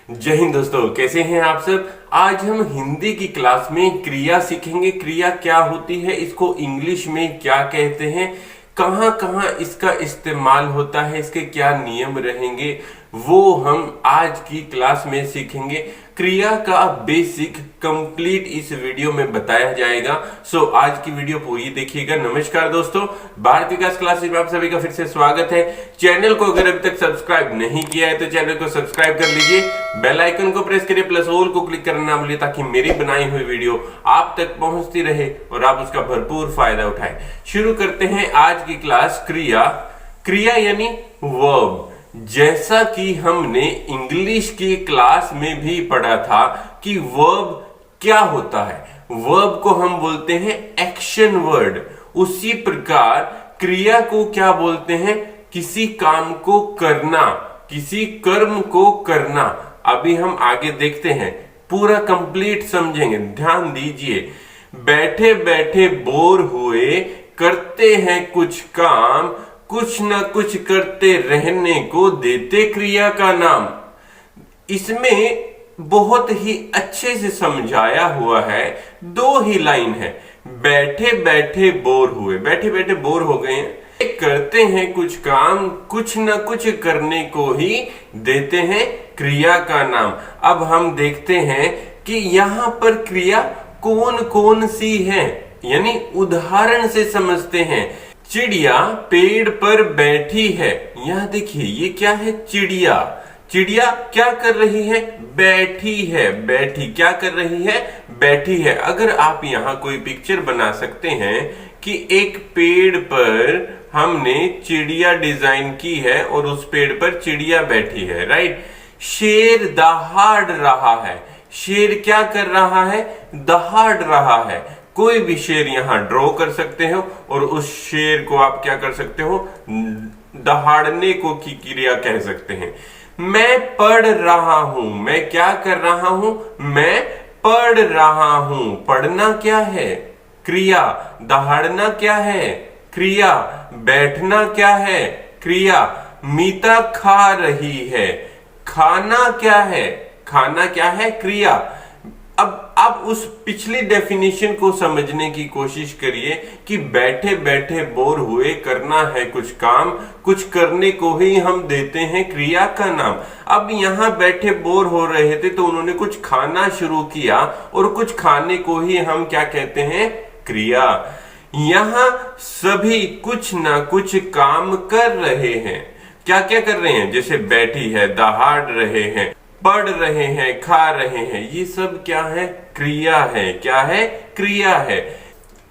जय हिंद दोस्तों, कैसे हैं आप सब। आज हम हिंदी की क्लास में क्रिया सीखेंगे। क्रिया क्या होती है, इसको इंग्लिश में क्या कहते हैं, कहां कहां इसका इस्तेमाल होता है, इसके क्या नियम रहेंगे, वो हम आज की क्लास में सीखेंगे। क्रिया का बेसिक कंप्लीट इस वीडियो में बताया जाएगा। सो आज की वीडियो पूरी देखिएगा। नमस्कार दोस्तों, भारत विकास क्लासेस में आप सभी का फिर से स्वागत है। चैनल को अगर अभी तक सब्सक्राइब नहीं किया है तो चैनल को सब्सक्राइब कर लीजिए, बेल आइकन को प्रेस करिए, प्लस ऑल को क्लिक करना ना भूलिए ताकि मेरी बनाई हुई वीडियो आप तक पहुंचती रहे और आप उसका भरपूर फायदा उठाएं। शुरू करते हैं आज की क्लास। क्रिया, क्रिया यानी वर्ब। जैसा कि हमने इंग्लिश की क्लास में भी पढ़ा था कि वर्ब क्या होता है, वर्ब को हम बोलते हैं एक्शन वर्ड। उसी प्रकार क्रिया को क्या बोलते हैं, किसी काम को करना, किसी कर्म को करना। अभी हम आगे देखते हैं, पूरा कंप्लीट समझेंगे, ध्यान दीजिए। बैठे बैठे बोर हुए, करते हैं कुछ काम, कुछ ना कुछ करते रहने को देते क्रिया का नाम। इसमें बहुत ही अच्छे से समझाया हुआ है, दो ही लाइन है। बैठे बैठे बोर हुए, बैठे बैठे बोर हो गए हैं, करते हैं कुछ काम, कुछ ना कुछ करने को ही देते हैं क्रिया का नाम। अब हम देखते हैं कि यहां पर क्रिया कौन कौन सी है, यानी उदाहरण से समझते हैं। चिड़िया पेड़ पर बैठी है। यहां देखिए, ये क्या है, चिड़िया। चिड़िया क्या कर रही है, बैठी है। बैठी क्या कर रही है, बैठी है। अगर आप यहां कोई पिक्चर बना सकते हैं कि एक पेड़ पर हमने चिड़िया डिजाइन की है और उस पेड़ पर चिड़िया बैठी है, राइट। शेर दहाड़ रहा है। शेर क्या कर रहा है, दहाड़ रहा है। कोई भी शेर यहां ड्रॉ कर सकते हो और उस शेर को आप क्या कर सकते हो, दहाड़ने को की क्रिया कह सकते हैं। मैं पढ़ रहा हूं। मैं क्या कर रहा हूं, मैं पढ़ रहा हूं। पढ़ना क्या है, क्रिया। दहाड़ना क्या है, क्रिया। बैठना क्या है, क्रिया। मीता खा रही है। खाना क्या है, खाना क्या है, क्रिया। अब आप उस पिछली डेफिनेशन को समझने की कोशिश करिए कि बैठे बैठे बोर हुए, करना है कुछ काम, कुछ करने को ही हम देते हैं क्रिया का नाम। अब यहाँ बैठे बोर हो रहे थे तो उन्होंने कुछ खाना शुरू किया और कुछ खाने को ही हम क्या कहते हैं, क्रिया। यहाँ सभी कुछ ना कुछ काम कर रहे हैं। क्या क्या कर रहे हैं, जैसे बैठी है, दहाड़ रहे हैं, पढ़ रहे हैं, खा रहे हैं, ये सब क्या है, क्रिया है। क्या है, क्रिया है।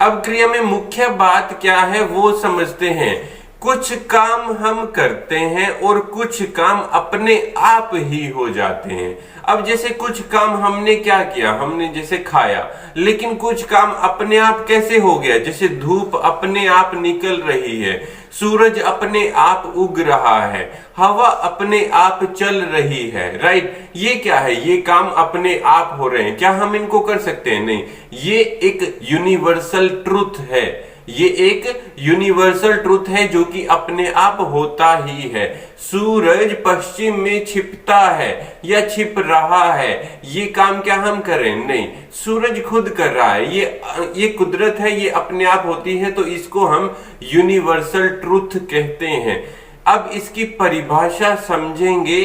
अब क्रिया में मुख्य बात क्या है वो समझते हैं। कुछ काम हम करते हैं और कुछ काम अपने आप ही हो जाते हैं। अब जैसे कुछ काम हमने क्या किया, हमने जैसे खाया, लेकिन कुछ काम अपने आप कैसे हो गया, जैसे धूप अपने आप निकल रही है, सूरज अपने आप उग रहा है, हवा अपने आप चल रही है, राइट। ये क्या है, ये काम अपने आप हो रहे हैं। क्या हम इनको कर सकते हैं, नहीं। ये एक यूनिवर्सल ट्रुथ है, ये एक यूनिवर्सल ट्रुथ है जो कि अपने आप होता ही है। सूरज पश्चिम में छिपता है या छिप रहा है, ये काम क्या हम करें, नहीं। सूरज खुद कर रहा है, ये कुदरत है, ये अपने आप होती है, तो इसको हम यूनिवर्सल ट्रुथ कहते हैं। अब इसकी परिभाषा समझेंगे,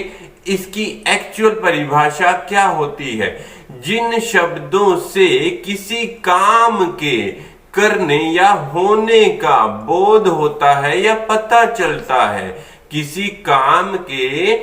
इसकी एक्चुअल परिभाषा क्या होती है। जिन शब्दों से किसी काम के करने या होने का बोध होता है या पता चलता है, किसी काम के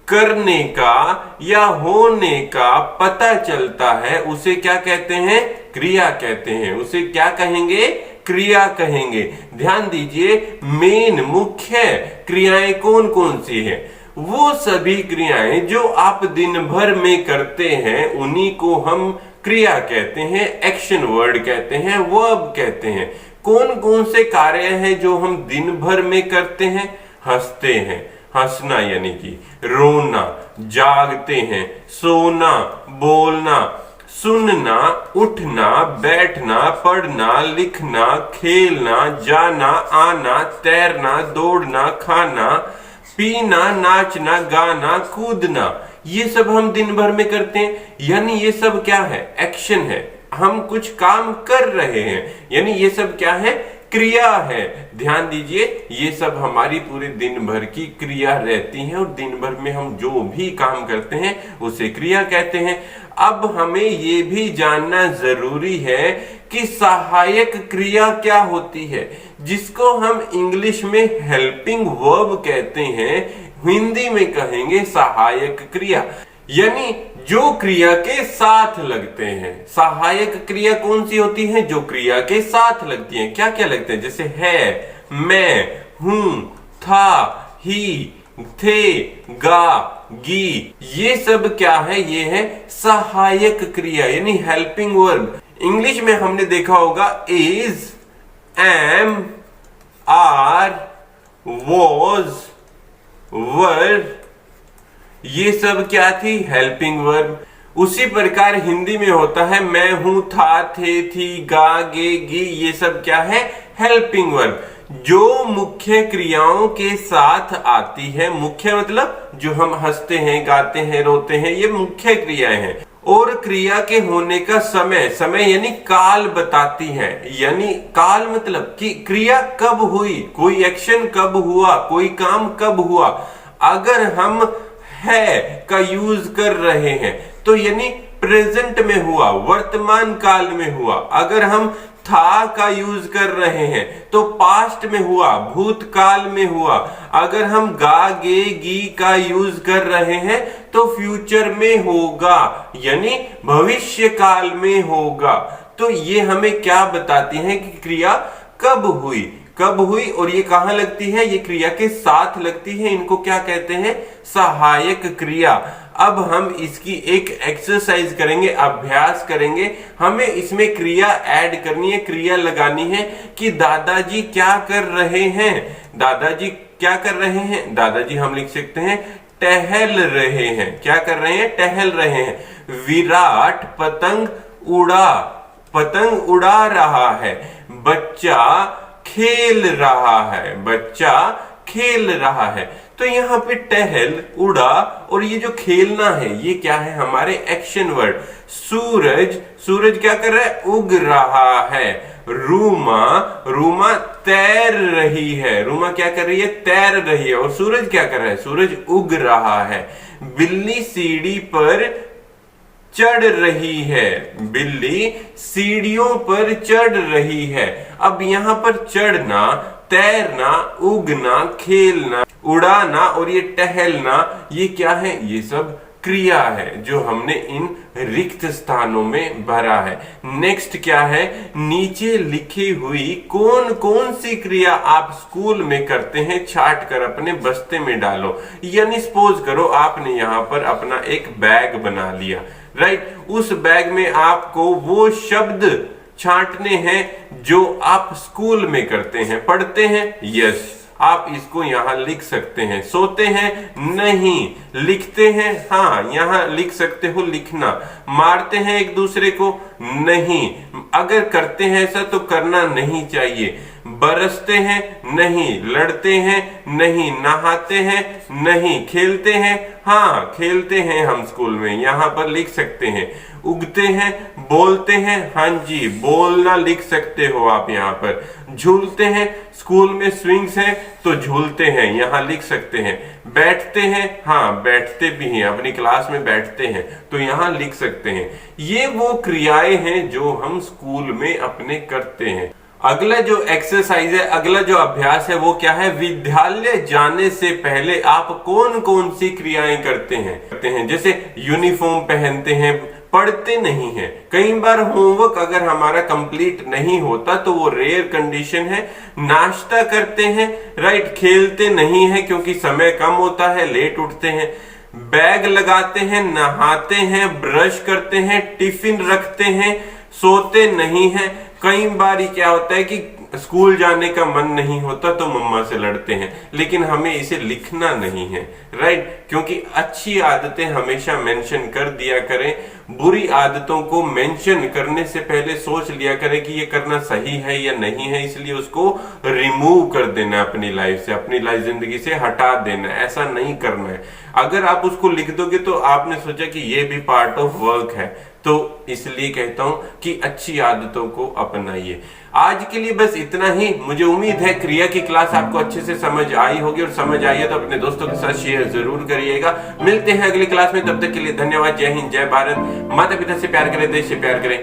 करने का या होने का पता चलता है, उसे क्या कहते हैं, क्रिया कहते हैं। उसे क्या कहेंगे, क्रिया कहेंगे। ध्यान दीजिए, मेन मुख्य क्रियाएं कौन कौन सी है, वो सभी क्रियाएं जो आप दिन भर में करते हैं उन्हीं को हम क्रिया कहते हैं, एक्शन वर्ड कहते हैं, वर्ब कहते हैं। कौन कौन से कार्य हैं जो हम दिन भर में करते हैं, हंसते हैं, हंसना यानी कि रोना, जागते हैं, सोना, बोलना, सुनना, उठना, बैठना, पढ़ना, लिखना, खेलना, जाना, आना, तैरना, दौड़ना, खाना, पीना, नाचना, गाना, कूदना। ये सब हम दिन भर में करते हैं, यानी ये सब क्या है? एक्शन है, हम कुछ काम कर रहे हैं, यानी ये सब क्या है? क्रिया है। ध्यान दीजिए, ये सब हमारी पूरे दिन भर की क्रिया रहती है और दिन भर में हम जो भी काम करते हैं उसे क्रिया कहते हैं। अब हमें ये भी जानना जरूरी है कि सहायक क्रिया क्या होती है, जिसको हम इंग्लिश में हेल्पिंग वर्ब कहते हैं, हिंदी में कहेंगे सहायक क्रिया, यानी जो क्रिया के साथ लगते हैं। सहायक क्रिया कौन सी होती है? जो क्रिया के साथ लगती हैं। क्या क्या लगते हैं? जैसे है, मैं, हूं, था, ही, थे, गा, गी, ये सब क्या है? ये है सहायक क्रिया, यानी हेल्पिंग वर्ब। इंग्लिश में हमने देखा होगा इज, एम, आर, वॉज, वर, ये सब क्या थी? Helping verb. उसी प्रकार हिंदी में होता है मैं, हूं, था, थे, थी, गा, गे, गी, ये सब क्या है? Helping verb. जो मुख्य क्रियाओं के साथ आती है, मुख्य मतलब जो हम हंसते हैं, गाते हैं, रोते हैं, ये मुख्य क्रियाएं हैं। और क्रिया के होने का समय, समय यानी काल बताती है, यानी काल मतलब कि क्रिया कब हुई, कोई एक्शन कब हुआ, कोई काम कब हुआ। अगर हम है का यूज कर रहे हैं तो यानी प्रेजेंट में हुआ, वर्तमान काल में हुआ। अगर हम था का यूज कर रहे हैं तो पास्ट में हुआ, भूतकाल में हुआ। अगर हम गा, गे, गी का यूज कर रहे हैं तो फ्यूचर में होगा, यानी भविष्य काल में होगा। तो ये हमें क्या बताती है कि क्रिया कब हुई, कब हुई, और ये कहां लगती है? ये क्रिया के साथ लगती है। इनको क्या कहते हैं? सहायक क्रिया। अब हम इसकी एक एक्सरसाइज करेंगे, अभ्यास करेंगे। हमें इसमें क्रिया ऐड करनी है, क्रिया लगानी है कि दादाजी क्या कर रहे हैं। दादाजी क्या कर रहे हैं? दादाजी हम लिख सकते हैं टहल रहे हैं। क्या कर रहे हैं? टहल रहे हैं। विराट पतंग उड़ा, पतंग उड़ा रहा है। बच्चा खेल रहा है, बच्चा खेल रहा है। तो यहाँ पे टहल, उड़ा और ये जो खेलना है ये क्या है? हमारे एक्शन वर्ड। सूरज, सूरज क्या कर रहा है? उग रहा है। रूमा, रूमा तैर रही है। रूमा क्या कर रही है? तैर रही है। और सूरज क्या कर रहा है? सूरज उग रहा है। बिल्ली सीढ़ी पर चढ़ रही है। बिल्ली सीढ़ियों पर चढ़ रही है। अब यहां पर चढ़ना, तैरना, उगना, खेलना, उड़ाना और ये टहलना, ये क्या है? ये सब क्रिया है जो हमने इन रिक्त स्थानों में भरा है। नेक्स्ट क्या है? नीचे लिखी हुई कौन कौन सी क्रिया आप स्कूल में करते हैं छाट कर अपने बस्ते में डालो। यानी सपोज करो आपने यहाँ पर अपना एक बैग बना लिया, राइट। उस बैग में आपको वो शब्द छांटने हैं जो आप स्कूल में करते हैं, पढ़ते हैं। यस, आप इसको यहां लिख सकते हैं। सोते हैं? नहीं। लिखते हैं? हाँ, यहां लिख सकते हो लिखना। मारते हैं एक दूसरे को? नहीं। अगर करते हैं ऐसा तो करना नहीं चाहिए। बरसते हैं? नहीं। लड़ते हैं? नहीं। नहाते हैं? नहीं। खेलते हैं? हाँ, खेलते हैं हम स्कूल में, यहां पर लिख सकते हैं। उगते हैं? बोलते हैं? हाँ जी, बोलना लिख सकते हो आप यहाँ पर। झूलते हैं? स्कूल में स्विंग्स हैं तो झूलते हैं, यहाँ लिख सकते हैं। बैठते हैं? हाँ, बैठते भी हैं, अपनी क्लास में बैठते हैं तो यहाँ लिख सकते हैं। ये वो क्रियाएं हैं जो हम स्कूल में अपने करते हैं। अगला जो एक्सरसाइज है, अगला जो अभ्यास है वो क्या है? विद्यालय जाने से पहले आप कौन कौन सी क्रियाएं करते हैं? जैसे यूनिफॉर्म पहनते हैं, पढ़ते नहीं है। कई बार होमवर्क अगर हमारा कंप्लीट नहीं होता तो वो रेयर कंडीशन है। नाश्ता करते हैं, राइट। खेलते नहीं है क्योंकि समय कम होता है, लेट उठते हैं। बैग लगाते हैं, नहाते हैं, ब्रश करते हैं, टिफिन रखते हैं, सोते नहीं है। कई बार क्या होता है कि स्कूल जाने का मन नहीं होता तो मम्मा से लड़ते हैं, लेकिन हमें इसे लिखना नहीं है, राइट? क्योंकि अच्छी आदतें हमेशा मेंशन कर दिया करें, बुरी आदतों को मेंशन करने से पहले सोच लिया करें कि ये करना सही है या नहीं है, इसलिए उसको रिमूव कर देना अपनी लाइफ से, अपनी लाइफ जिंदगी से हटा देना, ऐसा नहीं करना है। अगर आप उसको लिख दोगे तो आपने सोचा कि ये भी पार्ट ऑफ वर्क है, तो इसलिए कहता हूं कि अच्छी आदतों को अपनाइए। आज के लिए बस इतना ही। मुझे उम्मीद है क्रिया की क्लास आपको अच्छे से समझ आई होगी, और समझ आई है तो अपने दोस्तों के साथ शेयर जरूर करिएगा। मिलते हैं अगली क्लास में, तब तक के लिए धन्यवाद। जय हिंद, जय भारत। माता पिता से प्यार करें, देश से प्यार करें।